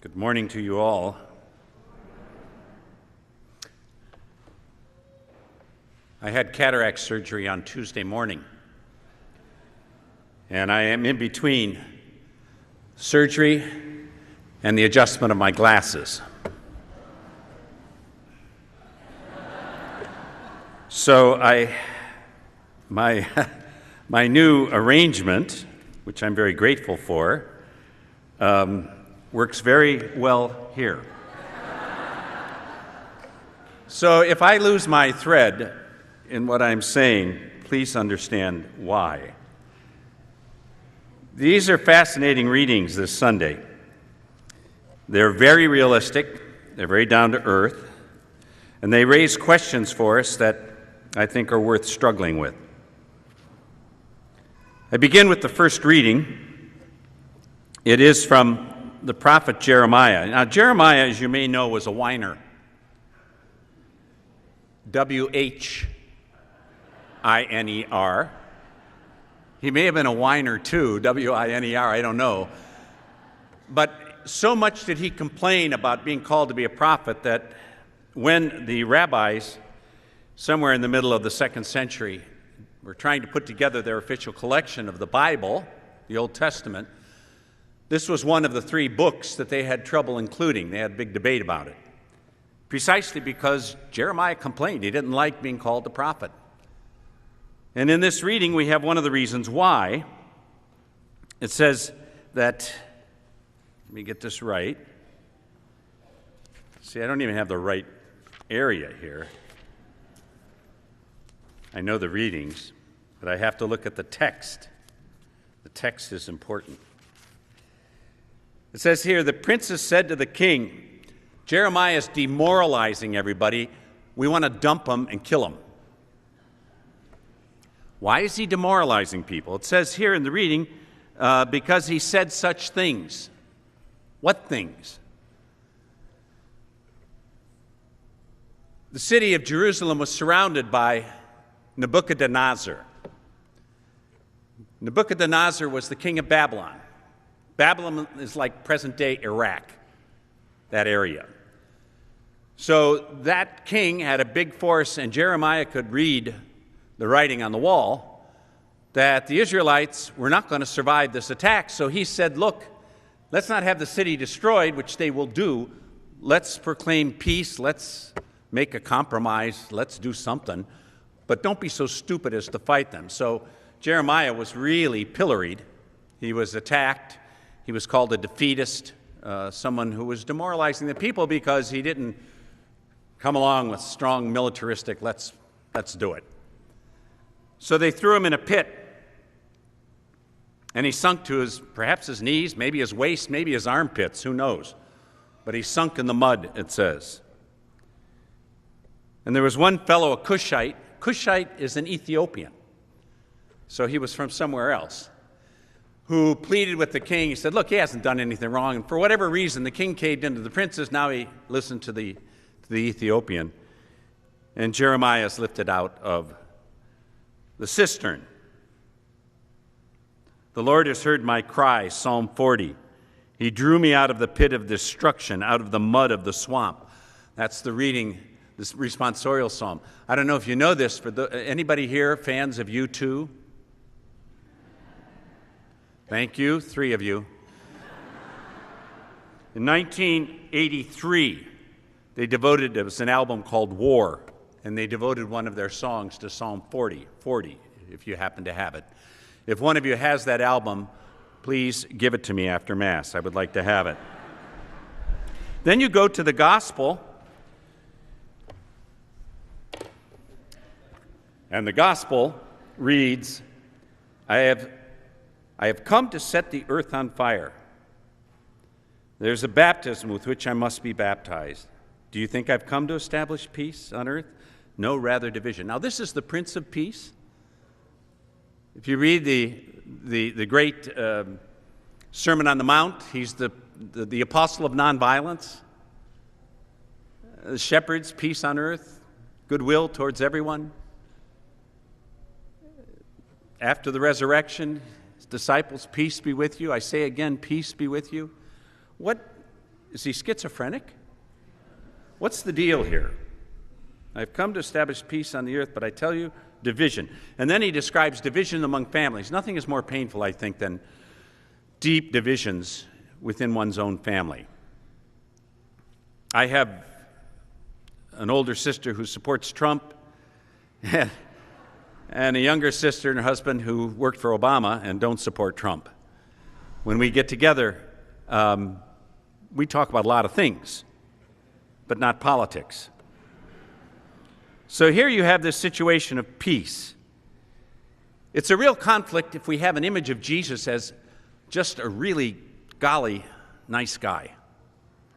Good morning to you all. I had cataract surgery on Tuesday morning, and I am in between surgery and the adjustment of my glasses. So my new arrangement, which I'm very grateful for, works very well here. So if I lose my thread in what I'm saying, please understand why. These are fascinating readings this Sunday. They're very realistic, they're very down to earth, and they raise questions for us that I think are worth struggling with. I begin with the first reading. It is from the prophet Jeremiah. Now, Jeremiah, as you may know, was a whiner. W-H-I-N-E-R. He may have been a whiner too, W-I-N-E-R, I don't know. But so much did he complain about being called to be a prophet that when the rabbis, somewhere in the middle of the 2nd century, were trying to put together their official collection of the Bible, the Old Testament, this was one of the 3 books that they had trouble including. They had a big debate about it, precisely because Jeremiah complained. He didn't like being called a prophet. And in this reading, we have one of the reasons why. It says that, let me get this right. See, I don't even have the right area here. I know the readings, but I have to look at the text. The text is important. It says here, the princess said to the king, Jeremiah is demoralizing everybody. We want to dump him and kill him. Why is he demoralizing people? It says here in the reading, because he said such things. What things? The city of Jerusalem was surrounded by Nebuchadnezzar. Nebuchadnezzar was the king of Babylon. Babylon is like present-day Iraq, that area. So that king had a big force, and Jeremiah could read the writing on the wall that the Israelites were not going to survive this attack. So he said, look, let's not have the city destroyed, which they will do. Let's proclaim peace. Let's make a compromise. Let's do something. But don't be so stupid as to fight them. So Jeremiah was really pilloried. He was attacked. He was called a defeatist, someone who was demoralizing the people because he didn't come along with strong militaristic, let's do it. So they threw him in a pit, and he sunk to perhaps his knees, maybe his waist, maybe his armpits, who knows. But he sunk in the mud, it says. And there was one fellow, a Cushite. Cushite is an Ethiopian, so he was from somewhere else, who pleaded with the king. He said, look, he hasn't done anything wrong. And for whatever reason, the king caved into the princess. Now he listened to the Ethiopian. And Jeremiah is lifted out of the cistern. The Lord has heard my cry, Psalm 40. He drew me out of the pit of destruction, out of the mud of the swamp. That's the reading, this responsorial psalm. I don't know if you know this, but anybody here fans of U2? Thank you, 3 of you. In 1983, there was an album called War, and they devoted one of their songs to Psalm 40, if you happen to have it. If one of you has that album, please give it to me after Mass. I would like to have it. Then you go to the Gospel, and the Gospel reads, I have come to set the earth on fire. There's a baptism with which I must be baptized. Do you think I've come to establish peace on earth? No, rather division. Now, this is the Prince of Peace. If you read the great Sermon on the Mount, he's the apostle of nonviolence. The shepherds, peace on earth, goodwill towards everyone. After the resurrection, his disciples, peace be with you. I say again, peace be with you. What Is he schizophrenic? What's the deal here? I've come to establish peace on the earth, but I tell you, division. And then he describes division among families. Nothing is more painful, I think, than deep divisions within one's own family. I have an older sister who supports Trump and a younger sister and her husband who worked for Obama and don't support Trump. When we get together, we talk about a lot of things, but not politics. So here you have this situation of peace. It's a real conflict if we have an image of Jesus as just a really golly nice guy.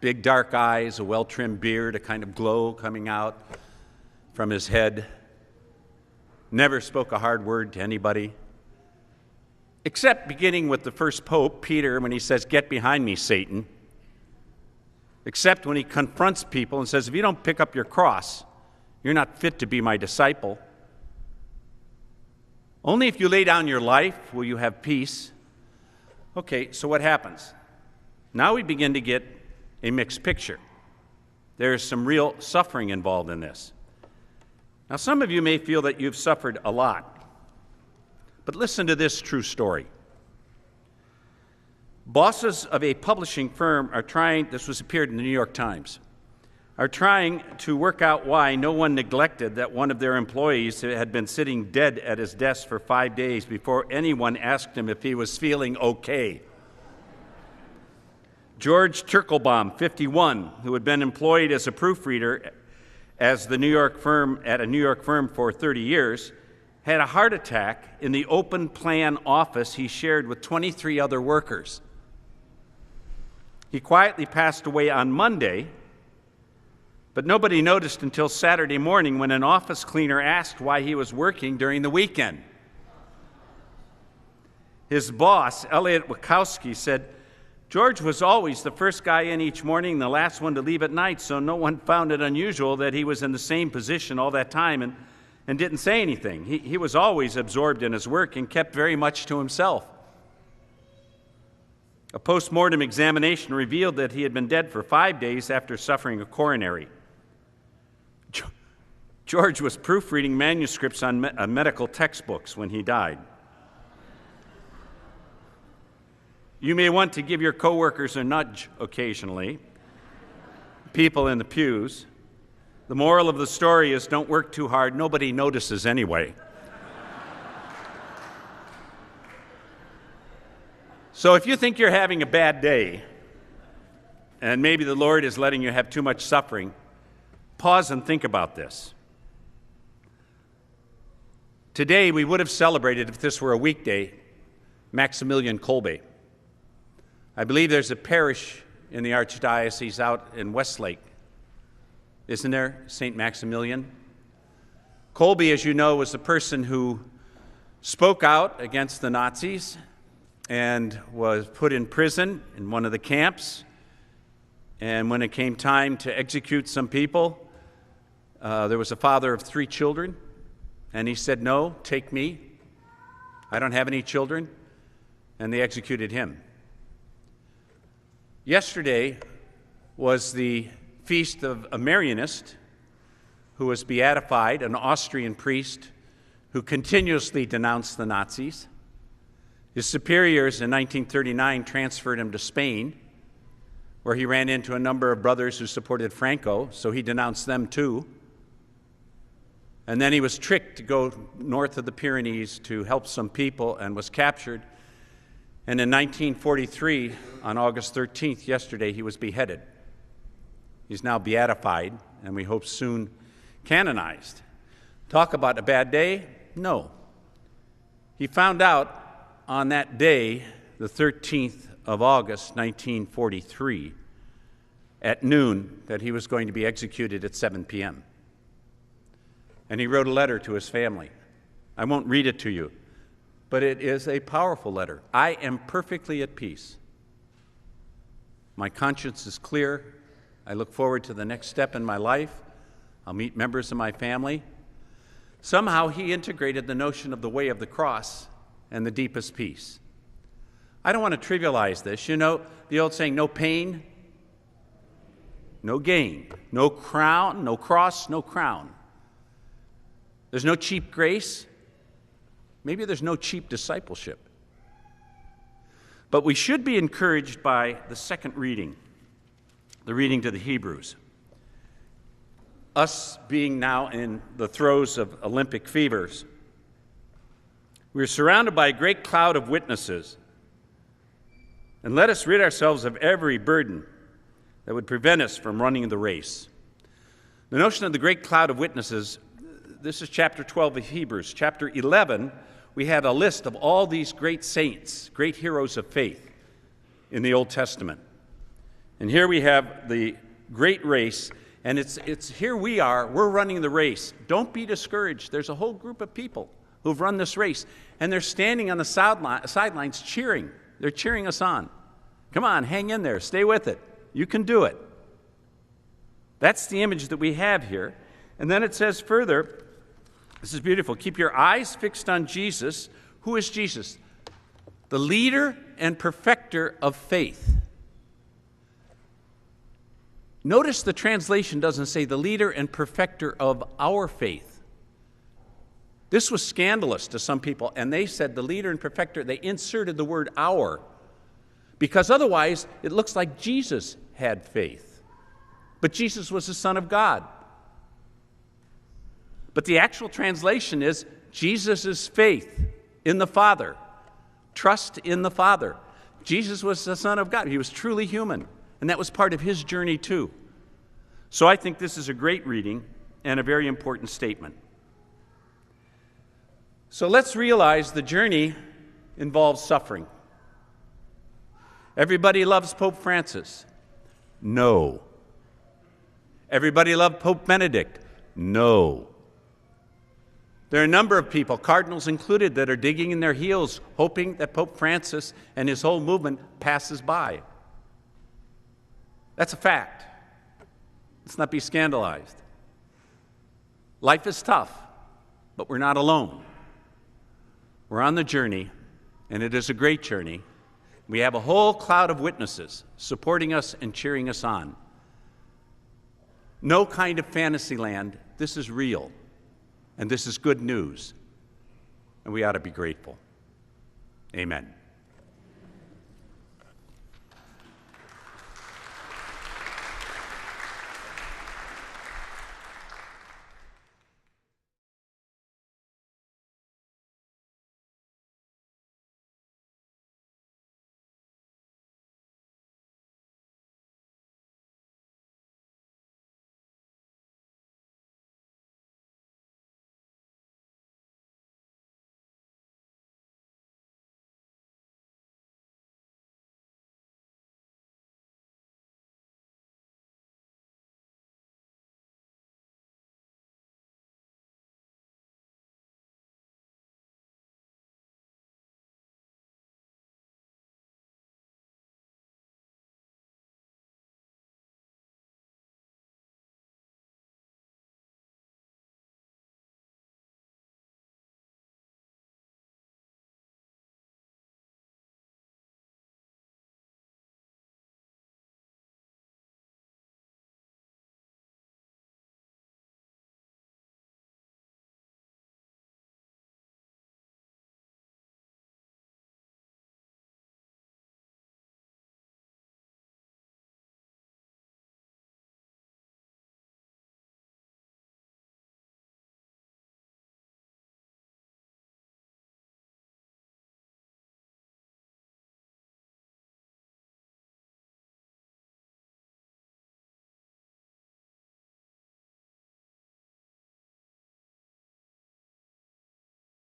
Big dark eyes, a well-trimmed beard, a kind of glow coming out from his head. Never spoke a hard word to anybody. Except beginning with the first pope, Peter, when he says, "Get behind me, Satan." Except when he confronts people and says, "If you don't pick up your cross, you're not fit to be my disciple. Only if you lay down your life will you have peace." Okay, so what happens? Now we begin to get a mixed picture. There is some real suffering involved in this. Now, some of you may feel that you've suffered a lot, but listen to this true story. Bosses of a publishing firm are trying, this was appeared in the New York Times, are trying to work out why no one neglected that one of their employees had been sitting dead at his desk for 5 days before anyone asked him if he was feeling okay. George Turkelbaum, 51, who had been employed as a proofreader at a New York firm for 30 years, had a heart attack in the open plan office he shared with 23 other workers. He quietly passed away on Monday, but nobody noticed until Saturday morning when an office cleaner asked why he was working during the weekend. His boss, Elliot Wachowski, said, "George was always the first guy in each morning and the last one to leave at night, so no one found it unusual that he was in the same position all that time and didn't say anything. He was always absorbed in his work and kept very much to himself." A post-mortem examination revealed that he had been dead for 5 days after suffering a coronary. George was proofreading manuscripts on medical textbooks when he died. You may want to give your coworkers a nudge occasionally, people in the pews. The moral of the story is don't work too hard. Nobody notices anyway. So if you think you're having a bad day, and maybe the Lord is letting you have too much suffering, pause and think about this. Today, we would have celebrated, if this were a weekday, Maximilian Kolbe. I believe there's a parish in the Archdiocese out in Westlake. Isn't there, St. Maximilian? Kolbe, as you know, was the person who spoke out against the Nazis and was put in prison in one of the camps. And when it came time to execute some people, there was a father of 3 children, and he said, "No, take me. I don't have any children." And they executed him. Yesterday was the feast of a Marianist who was beatified, an Austrian priest who continuously denounced the Nazis. His superiors in 1939 transferred him to Spain, where he ran into a number of brothers who supported Franco, so he denounced them too. And then he was tricked to go north of the Pyrenees to help some people and was captured. And in 1943, on August 13th, yesterday, he was beheaded. He's now beatified, and we hope soon canonized. Talk about a bad day? No. He found out on that day, the 13th of August, 1943, at noon, that he was going to be executed at 7 p.m. And he wrote a letter to his family. I won't read it to you, but it is a powerful letter. "I am perfectly at peace. My conscience is clear. I look forward to the next step in my life. I'll meet members of my family." Somehow he integrated the notion of the way of the cross and the deepest peace. I don't want to trivialize this. You know the old saying, no pain, no gain, no crown, no cross, no crown. There's no cheap grace. Maybe there's no cheap discipleship. But we should be encouraged by the second reading, the reading to the Hebrews. Us being now in the throes of Olympic fevers, we're surrounded by a great cloud of witnesses. And let us rid ourselves of every burden that would prevent us from running the race. The notion of the great cloud of witnesses, this is chapter 12 of Hebrews. Chapter 11, we had a list of all these great saints, great heroes of faith in the Old Testament. And here we have the great race, and it's here we are, we're running the race. Don't be discouraged. There's a whole group of people who've run this race, and they're standing on the sidelines cheering. They're cheering us on. Come on, hang in there, stay with it. You can do it. That's the image that we have here. And then it says further, this is beautiful, keep your eyes fixed on Jesus. Who is Jesus? The leader and perfecter of faith. Notice the translation doesn't say the leader and perfecter of our faith. This was scandalous to some people, and they said the leader and perfecter, they inserted the word our, because otherwise it looks like Jesus had faith. But Jesus was the Son of God. But the actual translation is Jesus' faith in the Father. Trust in the Father. Jesus was the Son of God. He was truly human, and that was part of his journey too. So I think this is a great reading and a very important statement. So let's realize the journey involves suffering. Everybody loves Pope Francis. No. Everybody loved Pope Benedict. No. There are a number of people, cardinals included, that are digging in their heels, hoping that Pope Francis and his whole movement passes by. That's a fact. Let's not be scandalized. Life is tough, but we're not alone. We're on the journey, and it is a great journey. We have a whole cloud of witnesses supporting us and cheering us on. No kind of fantasy land. This is real, and this is good news, and we ought to be grateful. Amen.